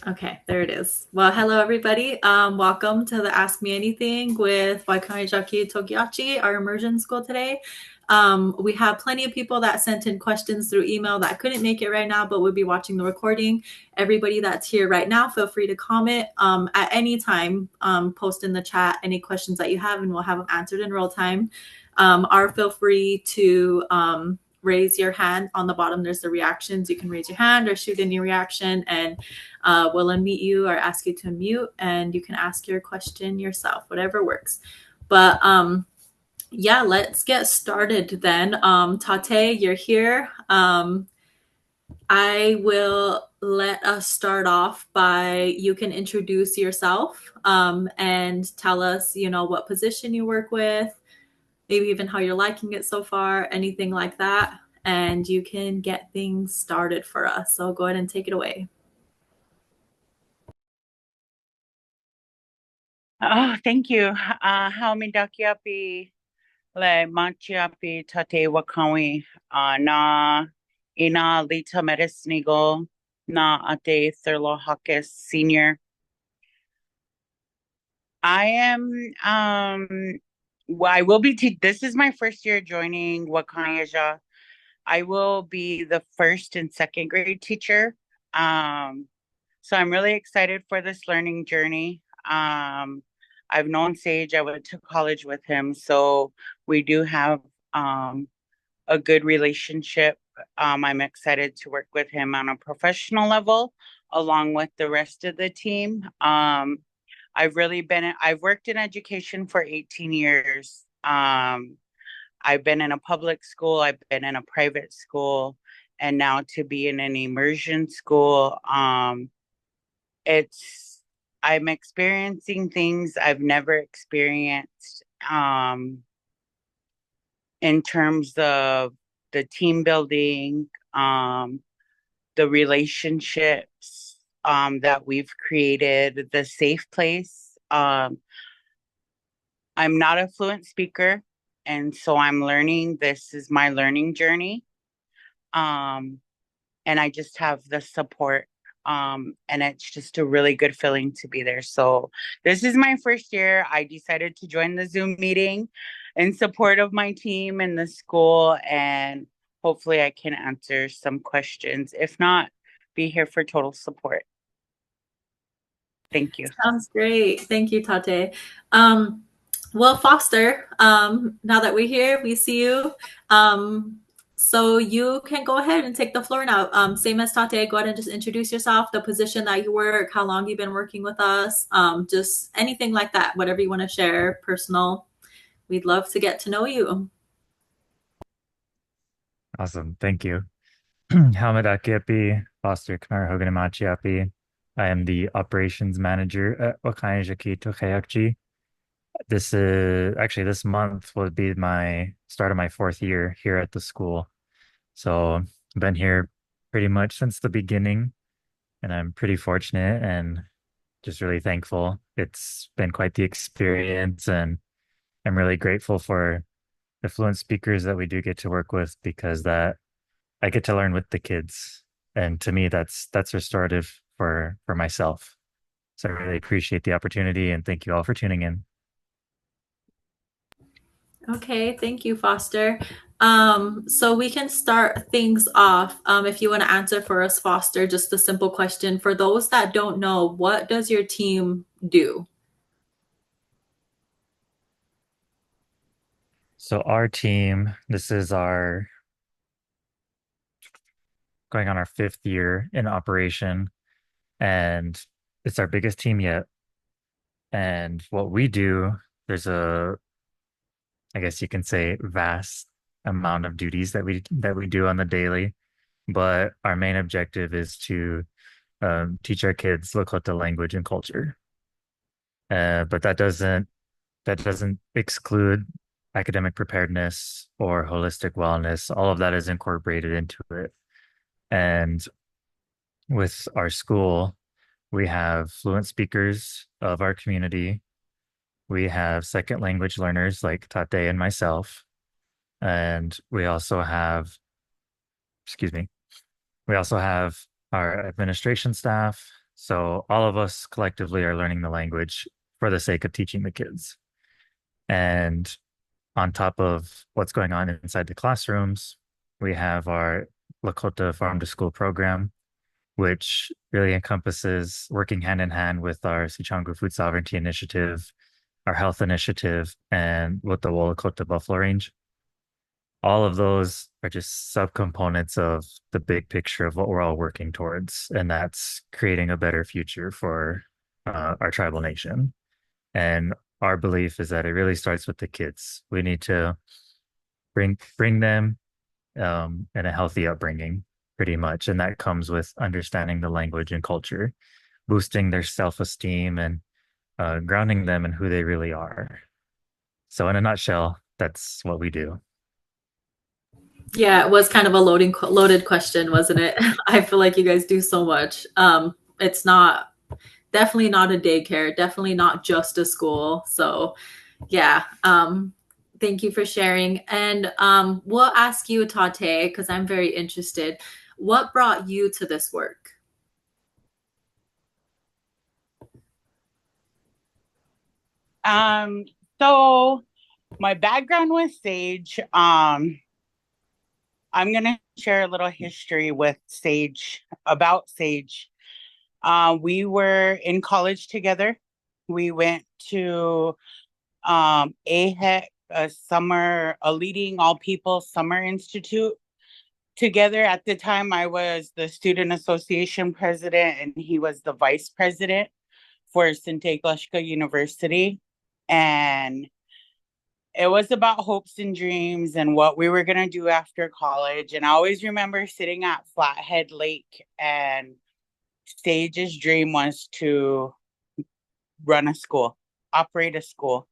Okay, there it is. Well, hello everybody. Welcome to the Ask Me Anything with Wakanyeja Tokeyahci, our immersion school today. We have plenty of people that sent in questions through email that couldn't make it right now, but will be watching the recording. Everybody that's here right now, feel free to comment at any time. Post in the chat any questions that you have, and we'll have them answered in real time. Or feel free to raise your hand. On the bottom, there's the reactions. You can raise your hand or shoot any reaction, and we'll unmute you or ask you to unmute, and you can ask your question yourself, whatever works. But yeah, let's get started then. Tate, you're here. I will let us start off by you can introduce yourself and tell us, what position you work with, maybe even how you're liking it so far, anything like that. And you can get things started for us. So go ahead and take it away. Oh, thank you. Haumi dakiapi le machiapi tate wakawi na ina lita medisnigo na ate thurlo hakis senior. I am well, I will be this is my first year joining Wakanyeja. I will be the first and second grade teacher. Um So I'm really excited for this learning journey. I've known Sage, I went to college with him, so we do have a good relationship. I'm excited to work with him on a professional level, along with the rest of the team. I've worked in education for 18 years. I've been in a public school, I've been in a private school, and now to be in an immersion school. It's I'm experiencing things I've never experienced in terms of the team building, the relationships that we've created, the safe place. I'm not a fluent speaker, and so I'm learning. This is my learning journey. Um, and I just have the support. And it's just a really good feeling to be there. So this is my first year. I decided to join the Zoom meeting in support of my team and the school, and hopefully I can answer some questions. If not, be here for total support. Thank you. Sounds great. Thank you, Tate. Well, Foster, now that we're here, we see you. So you can go ahead and take the floor now. Same as Tate, go ahead and just introduce yourself, the position that you work, how long you've been working with us, just anything like that, whatever you want to share, personal. We'd love to get to know you. Awesome. Thank you. Hamadakyepi, Foster Kamara Hoganamachiapi. I am the operations manager at Wakanyeja Tokeyahci. This month will be my start of my fourth year here at the school. So I've been here pretty much since the beginning, and I'm pretty fortunate and just really thankful. It's been quite the experience, and I'm really grateful for the fluent speakers that we do get to work with because that I get to learn with the kids. And to me, that's restorative for myself. So I really appreciate the opportunity and thank you all for tuning in. Okay, thank you, Foster. So we can start things off. If you want to answer for us, Foster, just a simple question. For those that don't know, what does your team do? So our team, this is our going on our fifth year in operation, and it's our biggest team yet. And what we do, there's I guess you can say, vast amount of duties that we do on the daily. But our main objective is to teach our kids Lakota language and culture. But that doesn't exclude academic preparedness or holistic wellness. All of that is incorporated into it. And with our school, we have fluent speakers of our community. We have second language learners like Tate and myself. And excuse me, we also have our administration staff, So all of us collectively are learning the language for the sake of teaching the kids. And on top of what's going on inside the classrooms, we have our Lakota Farm to School program, which really encompasses working hand in hand with our Sichangu Food Sovereignty Initiative, our health initiative, and with the Wolakota Buffalo Range. All of those are just subcomponents of the big picture of what we're all working towards, and that's creating a better future for our tribal nation. And our belief is that it really starts with the kids. We need to bring them in a healthy upbringing, pretty much, and that comes with understanding the language and culture, boosting their self-esteem, and grounding them in who they really are. So, in a nutshell, that's what we do. Yeah, it was kind of a loaded question, wasn't it? I feel like you guys do so much. It's not definitely not a daycare, definitely not just a school. So, yeah. Thank you for sharing. And we'll ask you, Tate, because I'm very interested. What brought you to this work? Um, so my background with Sage, I'm gonna share a little history with Sage about Sage. We were in college together. We went to AHEC, a leading all people summer institute together. At the time, I was the student association president and he was the vice president for Sinte University. And it was about hopes and dreams and what we were going to do after college. And I always remember sitting at Flathead Lake, and Sage's dream was to run a school, operate a school,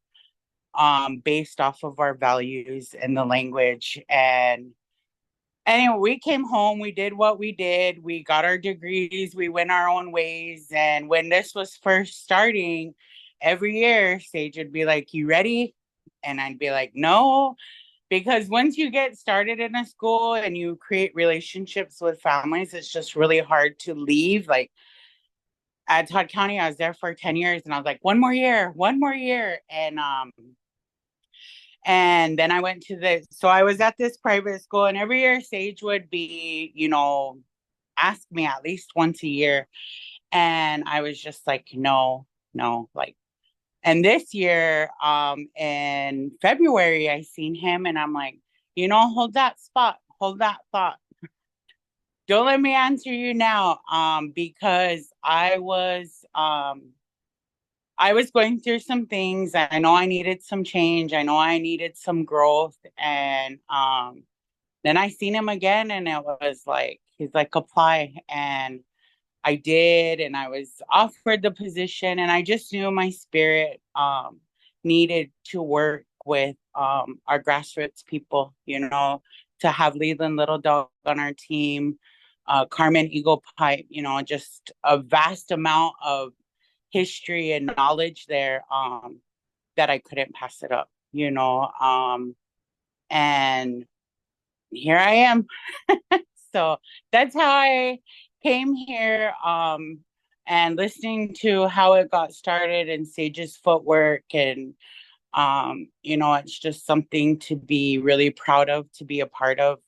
based off of our values and the language. And anyway, we came home, we did what we did, we got our degrees, we went our own ways. And when this was first starting, every year Sage would be like, "You ready?" And I'd be like, "No." Because once you get started in a school and you create relationships with families, it's just really hard to leave. Like at Todd County, I was there for 10 years and I was like, one more year, one more year. And then I went to so I was at this private school, and every year Sage would be, ask me at least once a year. And I was just like, no, no, like, and this year, in February, I seen him and I'm like, hold that spot, hold that thought. Don't let me answer you now, because I was going through some things. I know I needed some change. I know I needed some growth. And then I seen him again and it was like, he's like, apply. And I did, and I was offered the position, and I just knew my spirit needed to work with our grassroots people, to have Leland Little Dog on our team, Carmen Eagle Pipe, just a vast amount of history and knowledge there, that I couldn't pass it up, and here I am. So that's how I came here, and listening to how it got started and Sage's footwork. And it's just something to be really proud of, to be a part of,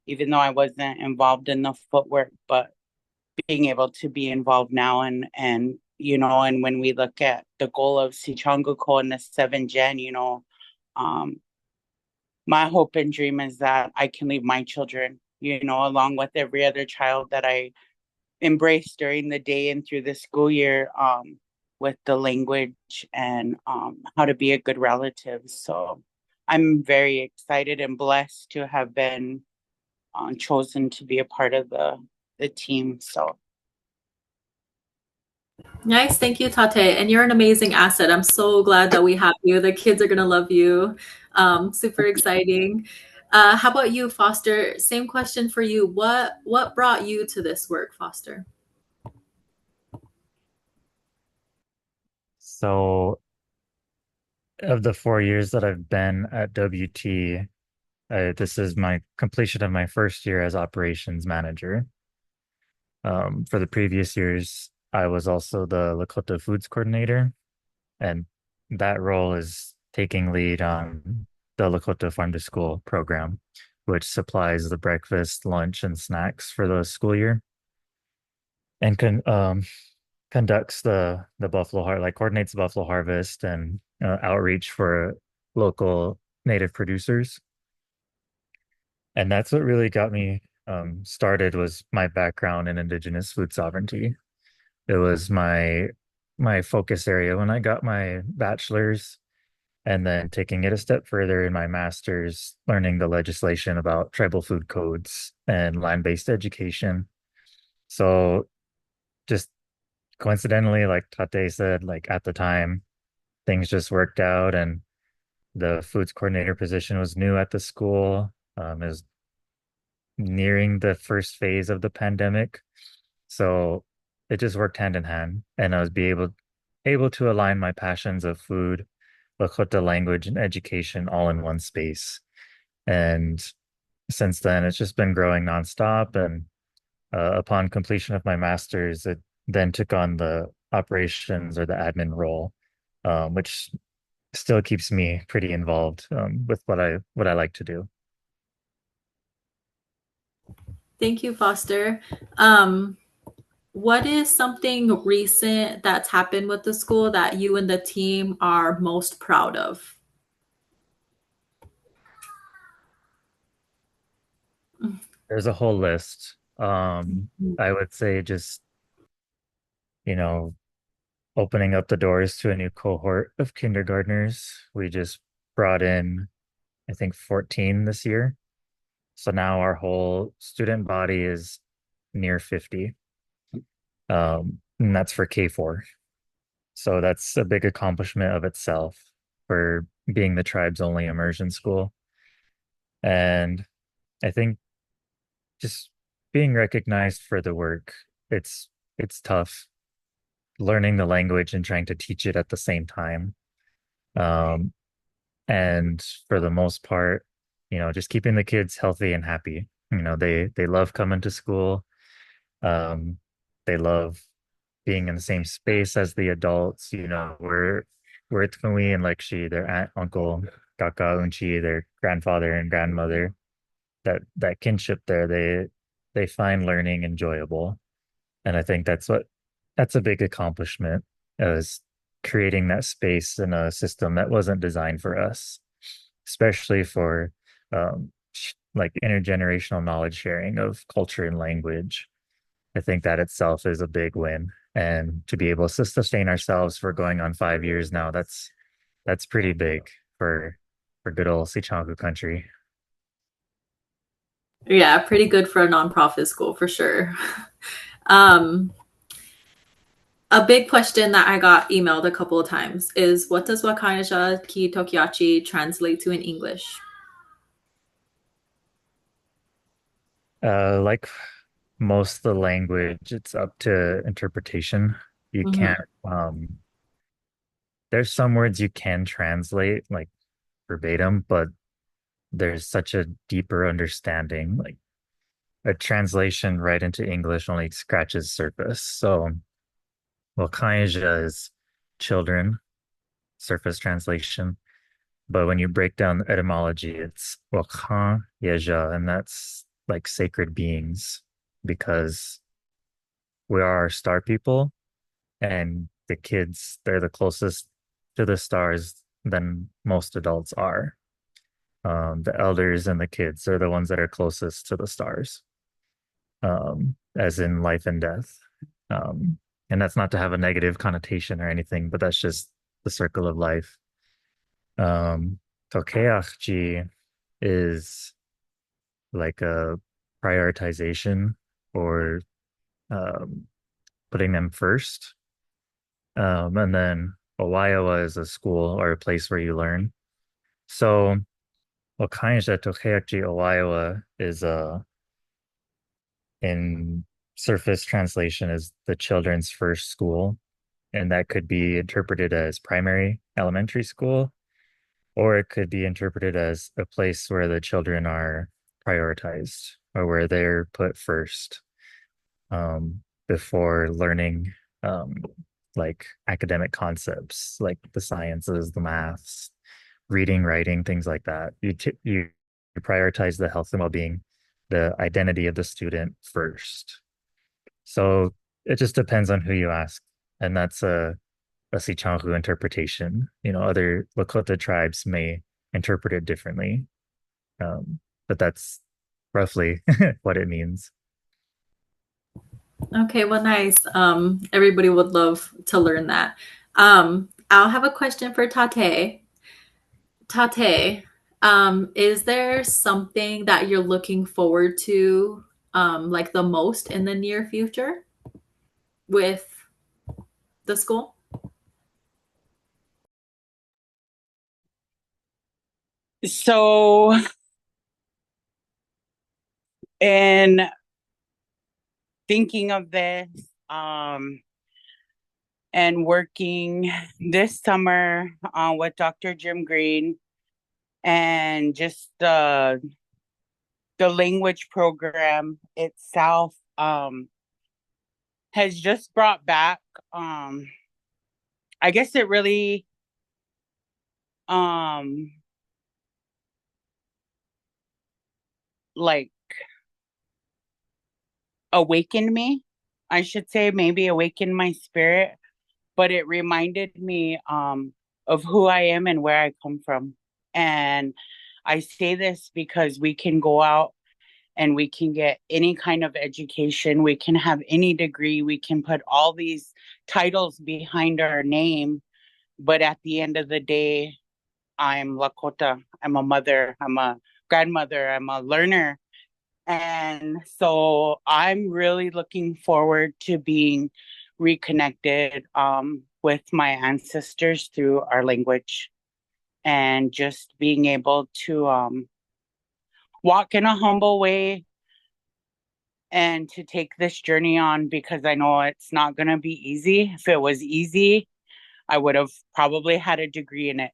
even though I wasn't involved in the footwork, but being able to be involved now. And when we look at the goal of Sichanguko and the 7 Gen, um, my hope and dream is that I can leave my children, along with every other child that I embrace during the day and through the school year, with the language and how to be a good relative. So I'm very excited and blessed to have been chosen to be a part of the team. So Nice. Thank you, Tate. And you're an amazing asset. I'm so glad that we have you. The kids are going to love you. Super exciting. How about you, Foster? Same question for you. What brought you to this work, Foster? So, of the 4 years that I've been at WT, this is my completion of my first year as operations manager. For the previous years, I was also the Lakota Foods Coordinator, and that role is taking lead on the Lakota Farm to School program, which supplies the breakfast, lunch, and snacks for the school year, and conducts the buffalo heart like coordinates the buffalo harvest and outreach for local native producers. And that's what really got me started was my background in indigenous food sovereignty. It was my focus area when I got my bachelor's, and then taking it a step further in my master's, learning the legislation about tribal food codes and land-based education. So just coincidentally, like Tate said, like at the time, things just worked out, and the foods coordinator position was new at the school. It was nearing the first phase of the pandemic, so it just worked hand in hand, and I was be able to align my passions of food, Lakota language, and education all in one space. And since then, it's just been growing nonstop. And upon completion of my master's, it then took on the operations or the admin role, which still keeps me pretty involved with what I like to do. Thank you, Foster. Um, what is something recent that's happened with the school that you and the team are most proud of? There's a whole list. I would say just, you know, opening up the doors to a new cohort of kindergartners. We just brought in, I think, 14 this year. So now our whole student body is near 50. And that's for K4. So that's a big accomplishment of itself for being the tribe's only immersion school. And I think just being recognized for the work, it's it's tough learning the language and trying to teach it at the same time. Um, and for the most part, just keeping the kids healthy and happy. They love coming to school. Um, they love being in the same space as the adults. We're Tkumi and Lekshi, their aunt, uncle, kaka, unchi, their grandfather and grandmother. That kinship there, they find learning enjoyable. And I think that's a big accomplishment, is creating that space in a system that wasn't designed for us, especially for like intergenerational knowledge sharing of culture and language. I think that itself is a big win. And to be able to sustain ourselves for going on 5 years now, that's pretty big for good old Sichangu country. Yeah, pretty good for a nonprofit school for sure. Um, a big question that I got emailed a couple of times is what does Wakanyeja Tokeyahci translate to in English? Like most of the language, it's up to interpretation. You Mm-hmm. can't, there's some words you can translate like verbatim, but there's such a deeper understanding. Like a translation right into English only scratches surface. So, well, Kaija is children, surface translation. But when you break down the etymology, it's Wakanyeja, and that's like sacred beings because we are star people, and the kids, they're the closest to the stars than most adults are. The elders and the kids are the ones that are closest to the stars, as in life and death. Um, and that's not to have a negative connotation or anything, but that's just the circle of life. Um, Tokeyahci is like a prioritization or um, putting them first. And then Owaiowa is a school or a place where you learn. So Wakanyeja Tokeyahci Owaiowa is in surface translation is the children's first school. And that could be interpreted as primary elementary school, or it could be interpreted as a place where the children are prioritized or where they're put first. before learning um, like academic concepts, like the sciences, the maths, reading, writing, things like that. You prioritize the health and well-being, the identity of the student first. So it just depends on who you ask, and that's a Sichanghu interpretation. You know, other Lakota tribes may interpret it differently, but that's roughly what it means. Okay, well, nice. Everybody would love to learn that. I'll have a question for Tate. Tate, is there something that you're looking forward to, like the most in the near future with the school? So, in thinking of this, um, and working this summer with Dr. Jim Green and just the language program itself has just brought back I guess it really um like awakened me. I should say maybe awakened my spirit, but it reminded me of who I am and where I come from. And I say this because we can go out and we can get any kind of education, we can have any degree, we can put all these titles behind our name, but at the end of the day, I'm Lakota, I'm a mother, I'm a grandmother, I'm a learner. And so I'm really looking forward to being reconnected with my ancestors through our language and just being able to walk in a humble way and to take this journey on because I know it's not going to be easy. If it was easy, I would have probably had a degree in it.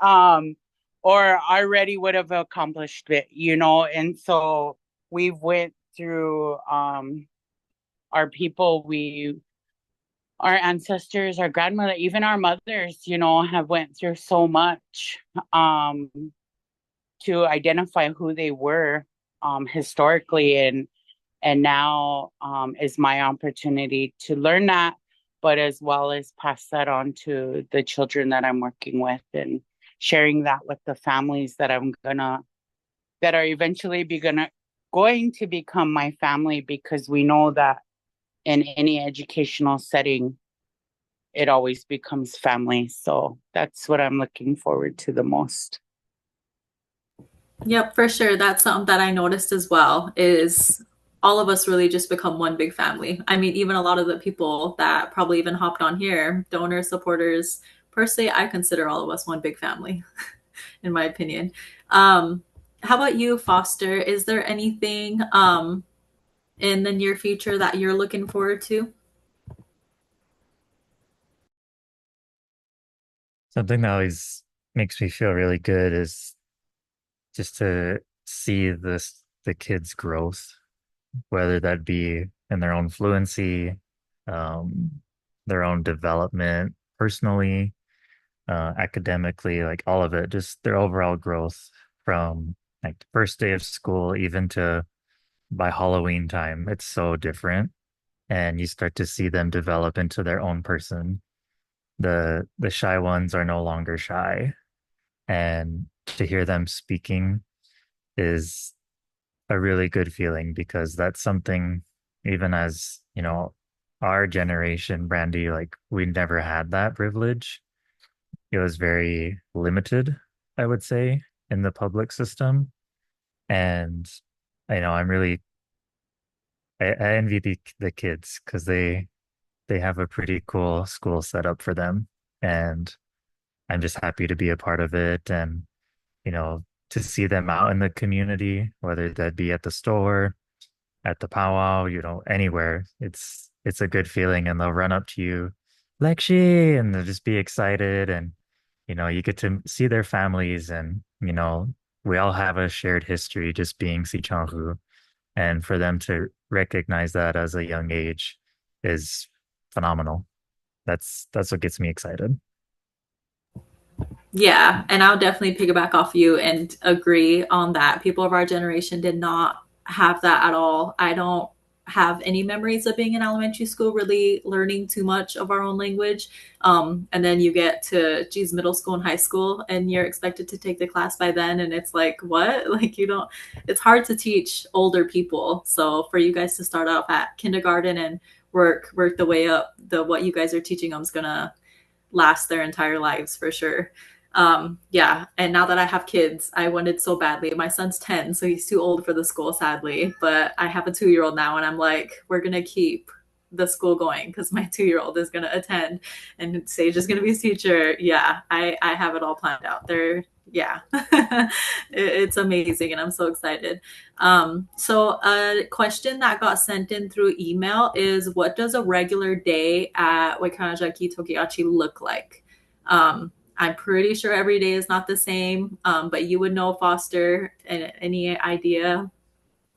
um, or already would have accomplished it, you know. And so we've went through our people, we our ancestors, our grandmother, even our mothers, you know, have went through so much um to identify who they were historically, and now is my opportunity to learn that, but as well as pass that on to the children that I'm working with and sharing that with the families that that are eventually going to become my family, because we know that in any educational setting, it always becomes family. So that's what I'm looking forward to the most. Yep, for sure. That's something that I noticed as well is all of us really just become one big family. I mean, even a lot of the people that probably even hopped on here, donors, supporters, personally, I consider all of us one big family, in my opinion. Um, how about you, Foster? Is there anything in the near future that you're looking forward to? Something that always makes me feel really good is just to see the kids' growth, whether that be in their own fluency, um, their own development personally, academically, like all of it, just their overall growth from like the first day of school even to by Halloween time. It's so different. And you start to see them develop into their own person. The shy ones are no longer shy. And to hear them speaking is a really good feeling because that's something, even as, you know, our generation, Brandy, like we never had that privilege. It was very limited, I would say, in the public system. And I'm really I envy the kids because they have a pretty cool school set up for them. And I'm just happy to be a part of it and, you know, to see them out in the community, whether that be at the store, at the powwow, you know, anywhere. It's a good feeling and they'll run up to you, Lexi, and they'll just be excited and you get to see their families and we all have a shared history just being Sichanghu. And for them to recognize that as a young age is phenomenal. That's what gets me excited. Yeah, and I'll definitely piggyback off you and agree on that. People of our generation did not have that at all. I don't have any memories of being in elementary school really learning too much of our own language. And then you get to geez, middle school and high school, and you're expected to take the class by then, and it's like, what? Like you don't. It's hard to teach older people. So for you guys to start off at kindergarten and work the way up, the what you guys are teaching them is gonna last their entire lives for sure. Yeah, and now that I have kids, I wanted so badly. My son's 10, so he's too old for the school, sadly. But I have a 2-year-old now, and I'm like, we're gonna keep the school going because my 2-year-old is gonna attend, and Sage is gonna be his teacher. Yeah, I have it all planned out. There, yeah, it's amazing, and I'm so excited. So a question that got sent in through email is, what does a regular day at Wakanyeja Tokeyahci look like? I'm pretty sure every day is not the same, but you would know, Foster, any idea?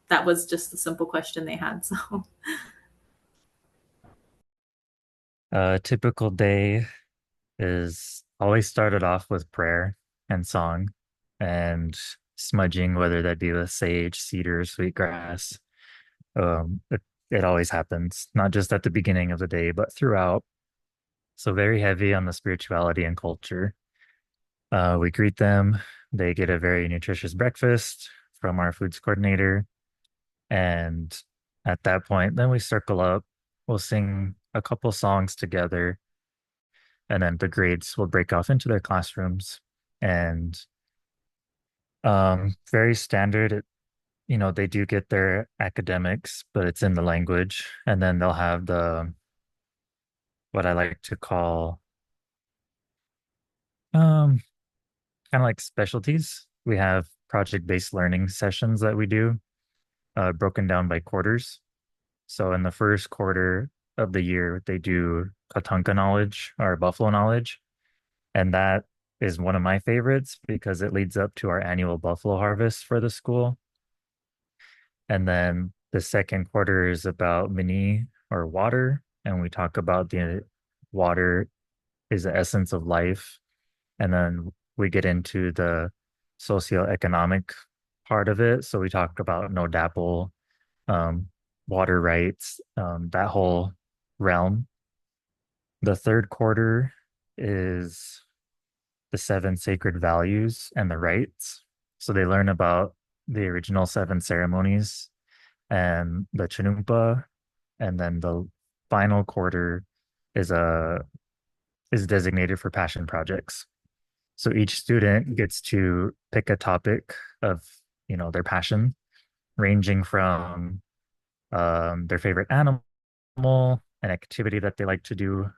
That was just a simple question they had. So, A typical day is always started off with prayer and song and smudging, whether that be with sage, cedar, sweetgrass. It always happens, not just at the beginning of the day, but throughout. So very heavy on the spirituality and culture. We greet them. They get a very nutritious breakfast from our foods coordinator. And at that point, then we circle up. We'll sing a couple songs together, and then the grades will break off into their classrooms. And very standard. They do get their academics, but it's in the language. And then they'll have the what I like to call um kind of like specialties. We have project-based learning sessions that we do, broken down by quarters. So in the first quarter of the year, they do Katanka knowledge or buffalo knowledge. And that is one of my favorites because it leads up to our annual buffalo harvest for the school. And then the second quarter is about mini or water. And we talk about the water is the essence of life. And then we get into the socioeconomic part of it. So we talk about no dapple, um, water rights, that whole realm. The third quarter is the seven sacred values and the rites. So they learn about the original seven ceremonies and the Chanumpa, and then the final quarter is a is designated for passion projects. So each student gets to pick a topic of their passion, ranging from their favorite animal, an activity that they like to do.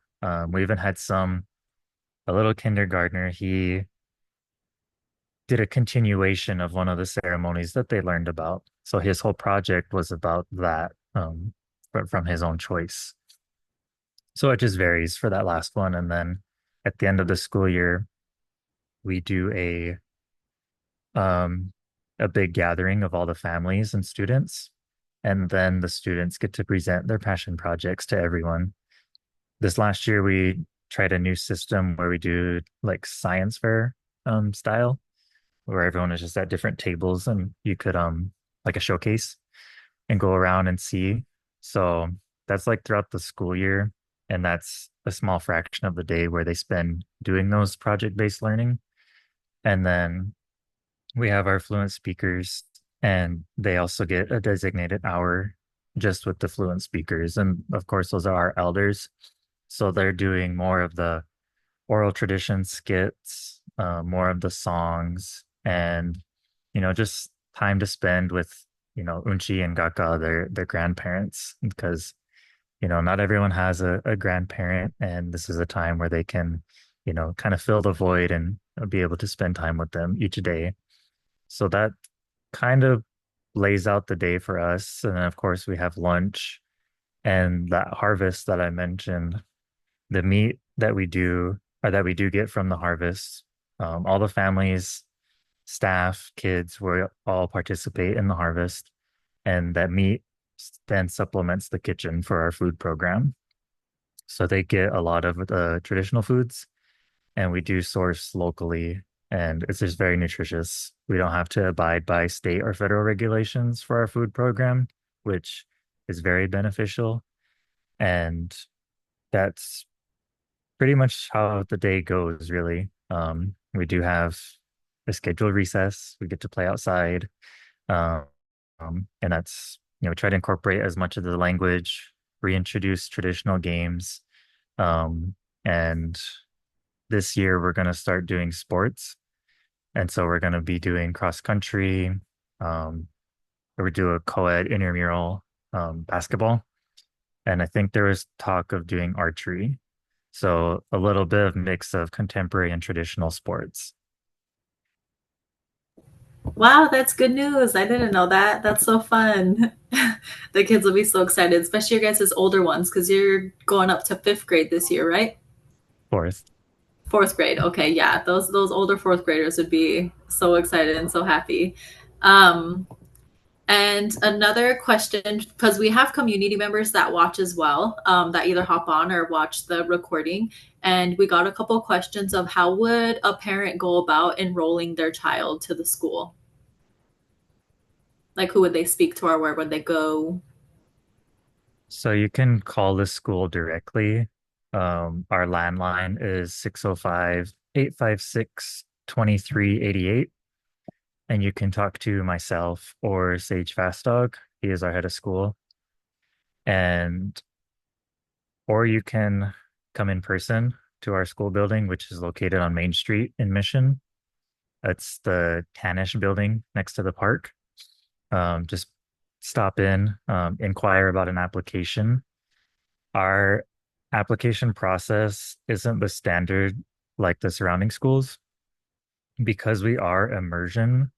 We even had a little kindergartner. He did a continuation of one of the ceremonies that they learned about. So his whole project was about that, but from his own choice. So it just varies for that last one. And then at the end of the school year, we do um, a big gathering of all the families and students. And then the students get to present their passion projects to everyone. This last year, we tried a new system where we do like science fair style, where everyone is just at different tables and you could like a showcase and go around and see. So that's like throughout the school year, and that's a small fraction of the day where they spend doing those project-based learning. And then we have our fluent speakers, and they also get a designated hour just with the fluent speakers. And of course, those are our elders. So they're doing more of the oral tradition skits, more of the songs, and just time to spend with Unchi and Gaka, their grandparents, because not everyone has a grandparent, and this is a time where they can kind of fill the void and be able to spend time with them each day. So that kind of lays out the day for us. And then of course we have lunch and that harvest that I mentioned, the meat that we do or that we do get from the harvest. All the families, staff, kids, we all participate in the harvest. and that meat then supplements the kitchen for our food program. So they get a lot of the traditional foods, and we do source locally, and it's just very nutritious. We don't have to abide by state or federal regulations for our food program, which is very beneficial. And that's pretty much how the day goes, really. We do have a scheduled recess. We get to play outside. Um, and that's, try to incorporate as much of the language, reintroduce traditional games. Um, and this year we're going to start doing sports. And so we're going to be doing cross country. Um, we do a co-ed intramural basketball. And I think there was talk of doing archery. So a little bit of mix of contemporary and traditional sports. Wow, that's good news. I didn't know that. That's so fun. The kids will be so excited, especially your guys' older ones, because you're going up to fifth grade this year, right? Fourth. Fourth grade. Okay, yeah. Those older fourth graders would be so excited and so happy. Um, and another question, because we have community members that watch as well, that either hop on or watch the recording. And we got a couple questions of how would a parent go about enrolling their child to the school? Like, who would they speak to or where would they go? So you can call the school directly. Our landline is 605-856-2388. And you can talk to myself or Sage Fastdog. He is our head of school. And or you can come in person to our school building, which is located on Main Street in Mission. It's the Tanish building next to the park. Just stop in, inquire about an application. Our application process isn't the standard like the surrounding schools because we are immersion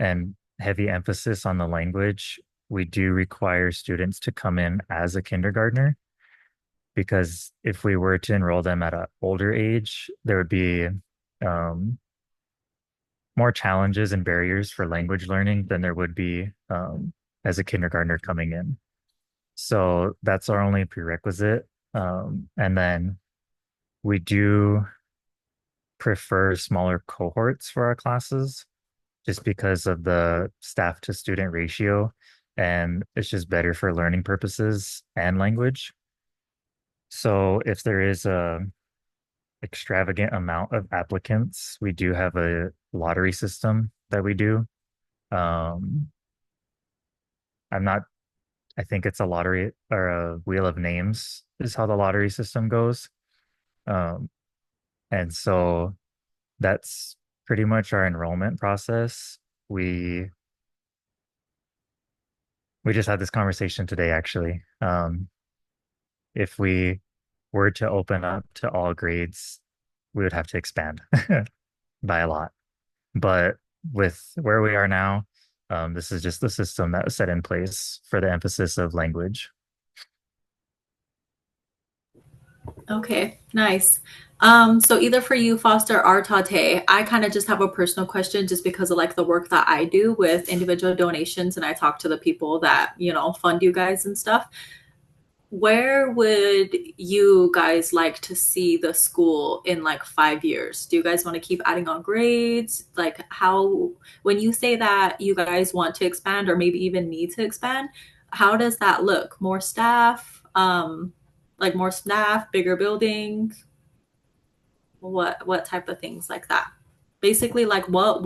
and heavy emphasis on the language. We do require students to come in as a kindergartner because if we were to enroll them at an older age, there would be um, more challenges and barriers for language learning than there would be as a kindergartner coming in. So that's our only prerequisite. And then we do prefer smaller cohorts for our classes just because of the staff to student ratio. And it's just better for learning purposes and language. So if there is a extravagant amount of applicants, we do have a lottery system that we do. Um, I'm not, I think it's a lottery or a wheel of names is how the lottery system goes. Um, and so that's pretty much our enrollment process. We we just had this conversation today, actually. If we were to open up to all grades, we would have to expand by a lot. But with where we are now, this is just the system that was set in place for the emphasis of language. Okay, nice. So either for you, Foster or Tate, I kind of just have a personal question just because of like the work that I do with individual donations and I talk to the people that, fund you guys and stuff. Where would you guys like to see the school in like 5 years? Do you guys want to keep adding on grades? Like how, when you say that you guys want to expand or maybe even need to expand, how does that look? More staff, like more staff, bigger building, what type of things like that? Basically, like what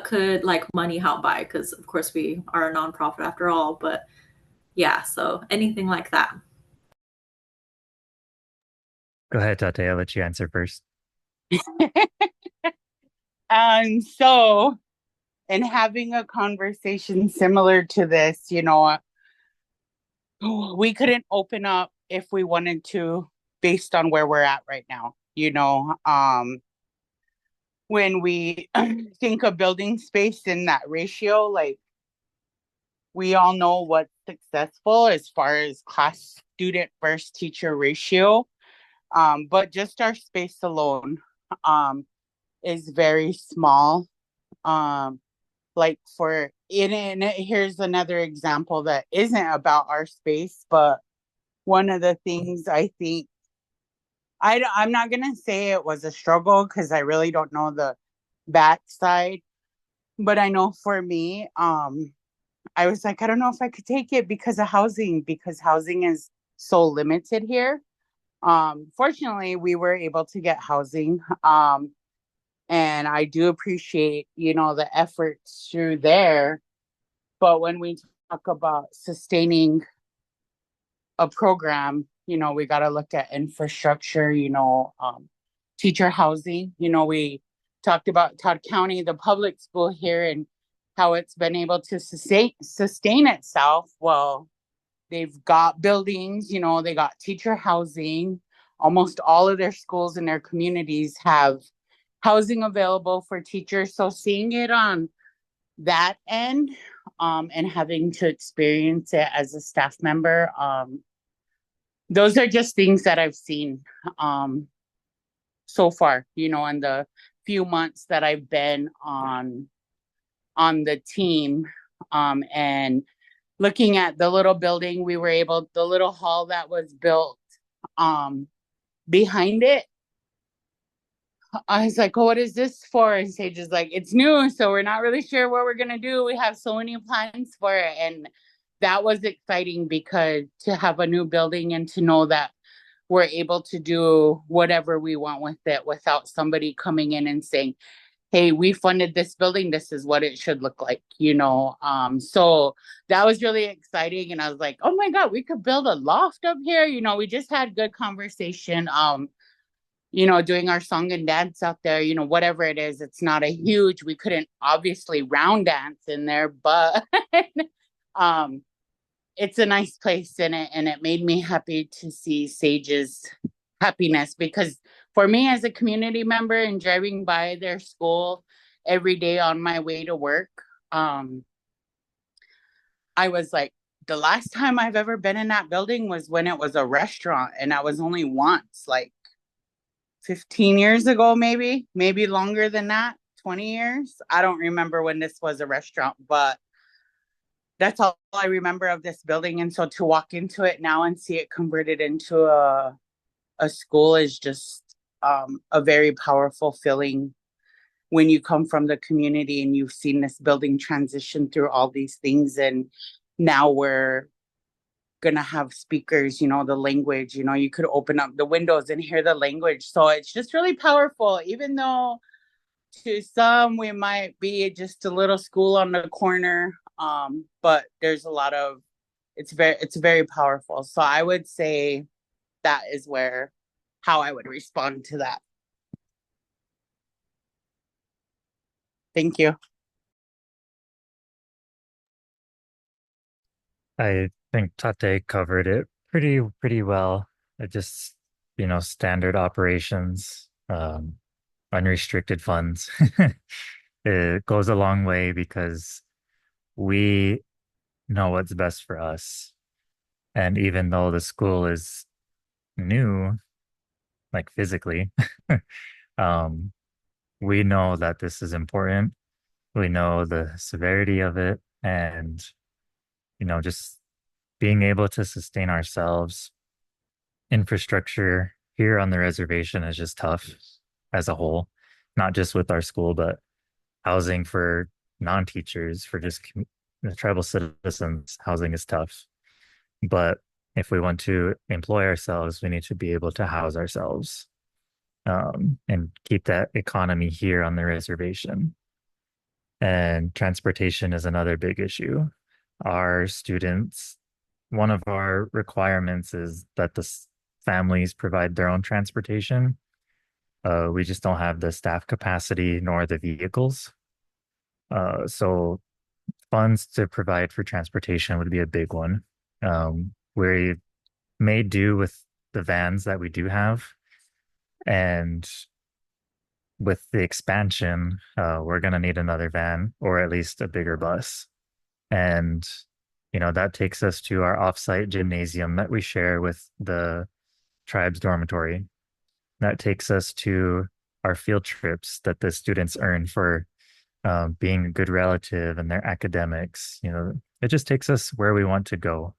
could like money help buy? Because of course we are a nonprofit after all, but yeah, so anything like that. Go ahead, Tate. I'll let you answer first. So in having a conversation similar to this, we couldn't open up if we wanted to based on where we're at right now. When we think of building space in that ratio, like we all know what's successful as far as class student versus teacher ratio. But just our space alone is very small. Like for Here's another example that isn't about our space, but one of the things I think I'm not gonna say it was a struggle because I really don't know the backside, but I know for me, I was like, I don't know if I could take it because housing is so limited here. Fortunately, we were able to get housing. And I do appreciate, the efforts through there. But when we talk about sustaining a program, we got to look at infrastructure, teacher housing. We talked about Todd County, the public school here, and how it's been able to sustain itself. Well, they've got buildings, they got teacher housing. Almost all of their schools and their communities have housing available for teachers. So seeing it on that end, and having to experience it as a staff member, those are just things that I've seen so far, in the few months that I've been on the team. And looking at the little building, the little hall that was built behind it, I was like, oh, what is this for? And Sage is like, it's new, so we're not really sure what we're gonna do. We have so many plans for it. And that was exciting because to have a new building and to know that we're able to do whatever we want with it without somebody coming in and saying, hey, we funded this building, this is what it should look like, so that was really exciting. And I was like, oh my God, we could build a loft up here. We just had good conversation, doing our song and dance out there, whatever it is. It's not a huge, we couldn't obviously round dance in there, but um it's a nice place in it, and it made me happy to see Sage's happiness, because for me as a community member and driving by their school every day on my way to work, I was like, the last time I've ever been in that building was when it was a restaurant, and I was only once, like 15 years ago, maybe longer than that, 20 years. I don't remember when this was a restaurant, but that's all I remember of this building. And so to walk into it now and see it converted into a school is just a very powerful feeling when you come from the community and you've seen this building transition through all these things. And now we're going to have speakers, the language, you could open up the windows and hear the language. So it's just really powerful, even though to some we might be just a little school on the corner, but there's a lot of, it's very powerful. So I would say that is how I would respond to that. Thank you. I think Tate covered it pretty well. It just, standard operations, unrestricted funds. It goes a long way because we know what's best for us. And even though the school is new, like physically, um, we know that this is important. We know the severity of it, and just being able to sustain ourselves. Infrastructure here on the reservation is just tough as a whole, not just with our school, but housing for non-teachers, for just the tribal citizens, housing is tough. But if we want to employ ourselves, we need to be able to house ourselves, and keep that economy here on the reservation. And transportation is another big issue. Our students, one of our requirements is that the families provide their own transportation. We just don't have the staff capacity nor the vehicles. So funds to provide for transportation would be a big one. We may do with the vans that we do have, and with the expansion, we're going to need another van or at least a bigger bus. And, that takes us to our offsite gymnasium that we share with the tribe's dormitory. That takes us to our field trips that the students earn for being a good relative and their academics, it just takes us where we want to go.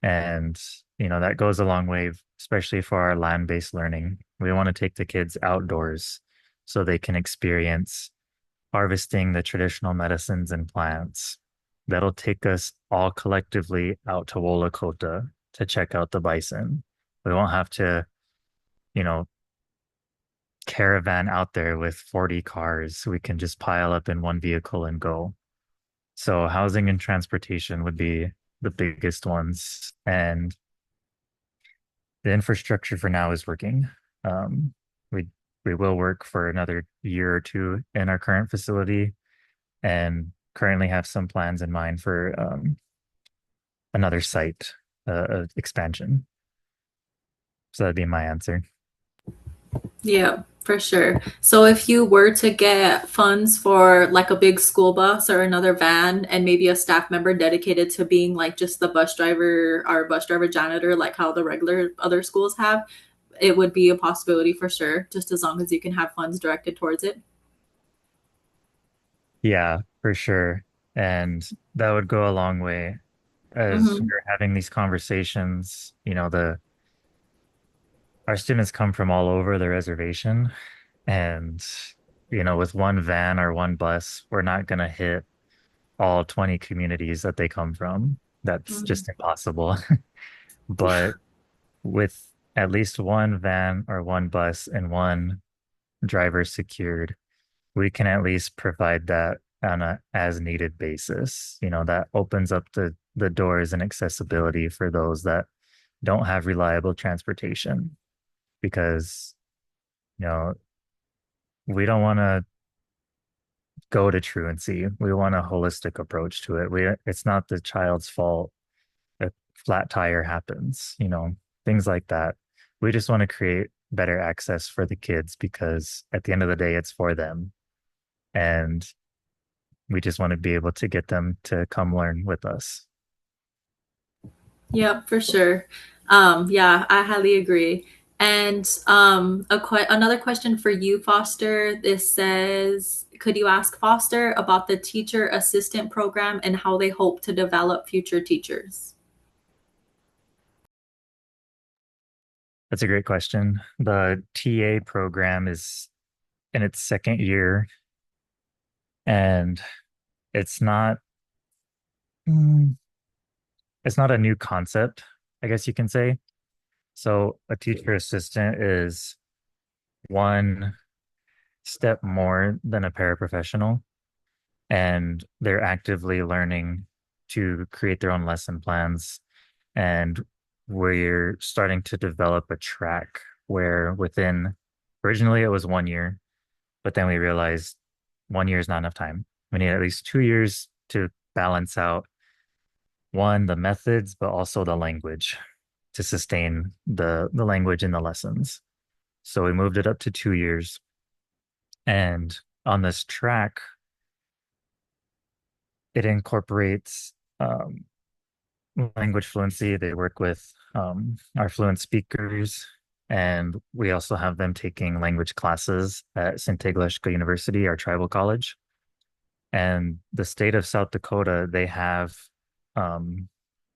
And, that goes a long way, especially for our land-based learning. We want to take the kids outdoors so they can experience harvesting the traditional medicines and plants. That'll take us all collectively out to Wolakota to check out the bison. We won't have to, you know, caravan out there with 40 cars. We can just pile up in one vehicle and go. So housing and transportation would be the biggest ones. And the infrastructure for now is working. Um, we we will work for another year or two in our current facility and currently have some plans in mind for another site expansion. So that'd be my answer. Yeah, for sure. So if you were to get funds for like a big school bus or another van and maybe a staff member dedicated to being like just the bus driver or bus driver janitor, like how the regular other schools have, it would be a possibility for sure, just as long as you can have funds directed towards it. Yeah, for sure. And that would go a long way as Hmm. we're having these conversations. The our students come from all over the reservation, and with one van or one bus, we're not going to hit all 20 communities that they come from. That's Hmm. just impossible. But with at least one van or one bus and one driver secured, we can at least provide that on a as needed basis. That opens up the doors and accessibility for those that don't have reliable transportation because, you know, we don't want to go to truancy. We want a holistic approach to it. It's not the child's fault a flat tire happens, things like that. We just want to create better access for the kids because at the end of the day, it's for them. And we just want to be able to get them to come learn with us. Yeah, for sure. Yeah, I highly agree. And another question for you, Foster. This says, could you ask Foster about the teacher assistant program and how they hope to develop future teachers? That's a great question. The TA program is in its second year, and it's not mm, it's not a new concept, I guess you can say. So a teacher assistant is one step more than a paraprofessional, and they're actively learning to create their own lesson plans. And we're starting to develop a track where originally it was 1 year, but then we realized 1 year is not enough time. We need at least 2 years to balance out one, the methods, but also the language to sustain the language in the lessons. So we moved it up to 2 years. And on this track, it incorporates language fluency. They work with our fluent speakers, and we also have them taking language classes at Tokeyahci University, our tribal college. And the state of South Dakota, they have um,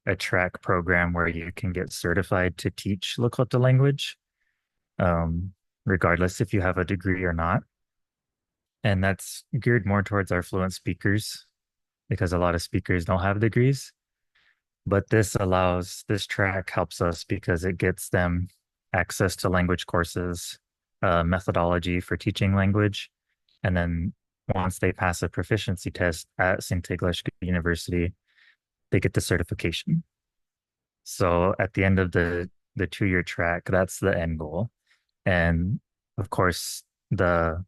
a track program where you can get certified to teach Lakota language, um, regardless if you have a degree or not. And that's geared more towards our fluent speakers because a lot of speakers don't have degrees. But this track helps us because it gets them access to language courses, methodology for teaching language. And then once they pass a proficiency test at St. Tokeyahci University, they get the certification. So at the end of the 2 year track, that's the end goal. And of course, the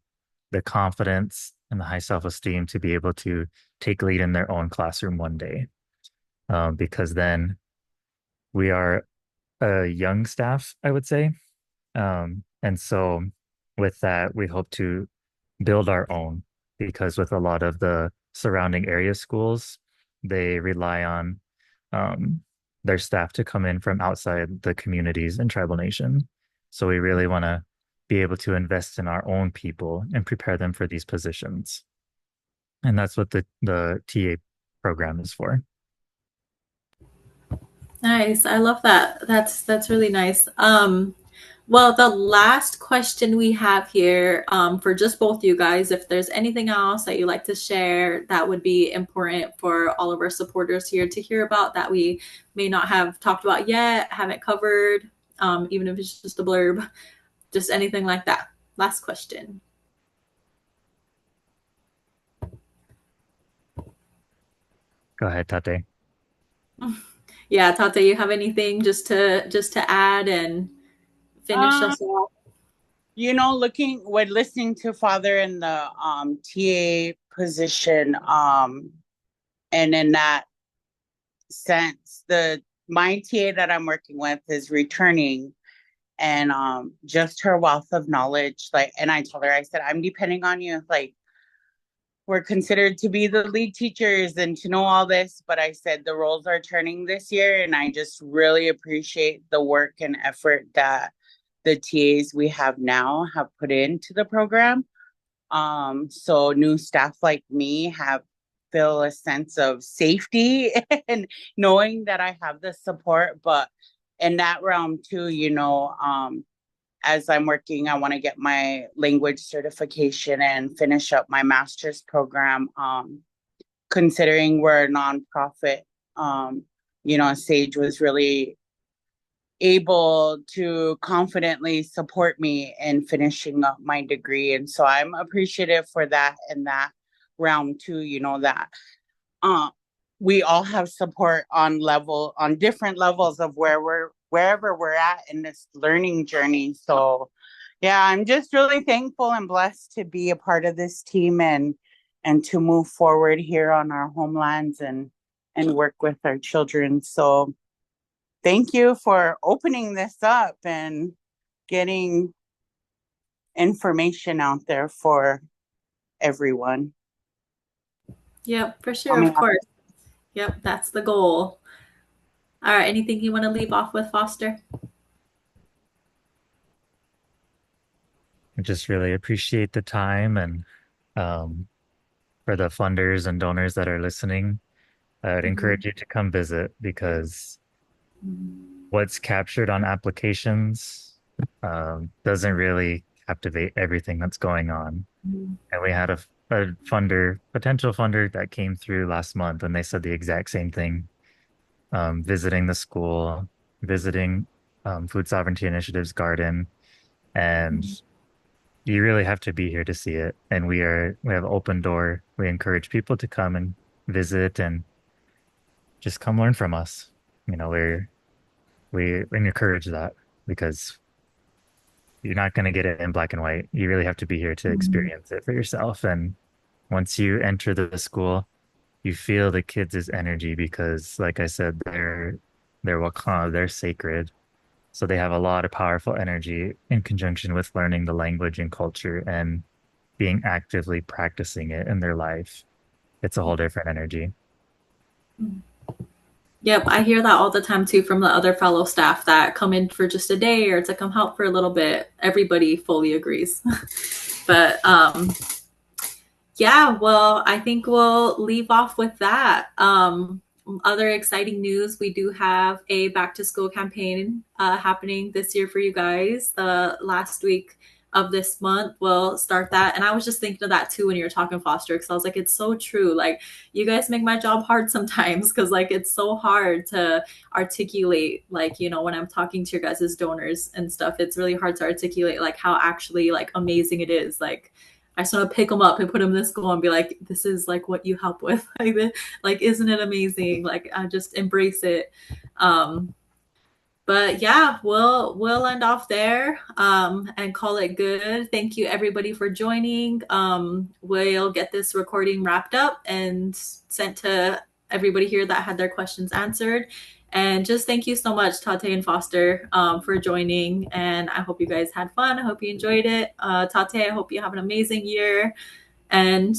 confidence and the high self-esteem to be able to take lead in their own classroom one day. Because then we are a young staff, I would say. And so with that, we hope to build our own because with a lot of the surrounding area schools, they rely on um, their staff to come in from outside the communities and tribal nation. So we really want to be able to invest in our own people and prepare them for these positions. And that's what the TA program is for. Nice. I love that. That's really nice. Well, the last question we have here, for just both you guys, if there's anything else that you'd like to share that would be important for all of our supporters here to hear about that we may not have talked about yet, haven't covered, even if it's just a blurb, just anything like that. Last question. Go ahead, Tate. Yeah, Tate, you have anything just to add and finish Um, us off? looking when listening to Father in the TA position, and in that sense, the my TA that I'm working with is returning, and just her wealth of knowledge, like, and I told her, I said, I'm depending on you, like, we're considered to be the lead teachers and to know all this, but I said the roles are turning this year, and I just really appreciate the work and effort that the TAs we have now have put into the program. So new staff like me have feel a sense of safety and knowing that I have the support. But in that realm too, as I'm working, I want to get my language certification and finish up my master's program. Considering we're a nonprofit, Sage was really able to confidently support me in finishing up my degree. And so I'm appreciative for that in that realm too, that uh, we all have support on different levels of wherever we're at in this learning journey. So yeah, I'm just really thankful and blessed to be a part of this team and to move forward here on our homelands and work with our children. So thank you for opening this up and getting information out there for everyone. Yep, for I sure, mean, of course. Yep, that's the goal. All right, anything you want to leave off with, Foster? I just really appreciate the time and um, for the funders and donors that are listening, I would Mhm. encourage you to come visit because what's captured on applications doesn't really captivate everything that's going on. Mhm. And we had a potential funder that came through last month, and they said the exact same thing. Visiting the school, visiting Food Sovereignty Initiative's garden, and you really have to be here to see it. And we have open door. We encourage people to come and visit and just come learn from us. You know, we encourage that because you're not going to get it in black and white. You really have to be here to Mhm. experience it for yourself. And once you enter the school, you feel the kids' energy because, like I said, they're Wakanda, they're sacred. So they have a lot of powerful energy in conjunction with learning the language and culture and being actively practicing it in their life. It's a whole different energy. Yep, I hear that all the time too from the other fellow staff that come in for just a day or to come help for a little bit. Everybody fully agrees. But yeah, well, I think we'll leave off with that. Other exciting news, we do have a back to school campaign happening this year for you guys. The last week of this month, we'll start that. And I was just thinking of that too when you were talking, Foster, because I was like, it's so true. Like, you guys make my job hard sometimes because, like, it's so hard to articulate, like, when I'm talking to your guys' donors and stuff, it's really hard to articulate, like, how actually, like, amazing it is. Like, I just want to pick them up and put them in the school and be like, this is like what you help with. Like, isn't it amazing? Like, I just embrace it. Um, but yeah, we'll end off there and call it good. Thank you everybody for joining. We'll get this recording wrapped up and sent to everybody here that had their questions answered. And just thank you so much, Tate and Foster, for joining. And I hope you guys had fun. I hope you enjoyed it. Tate, I hope you have an amazing year. And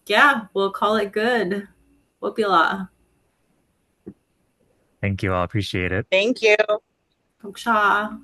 yeah, we'll call it good. Whoopila. Thank you all. Appreciate it. thank you. Hoksha.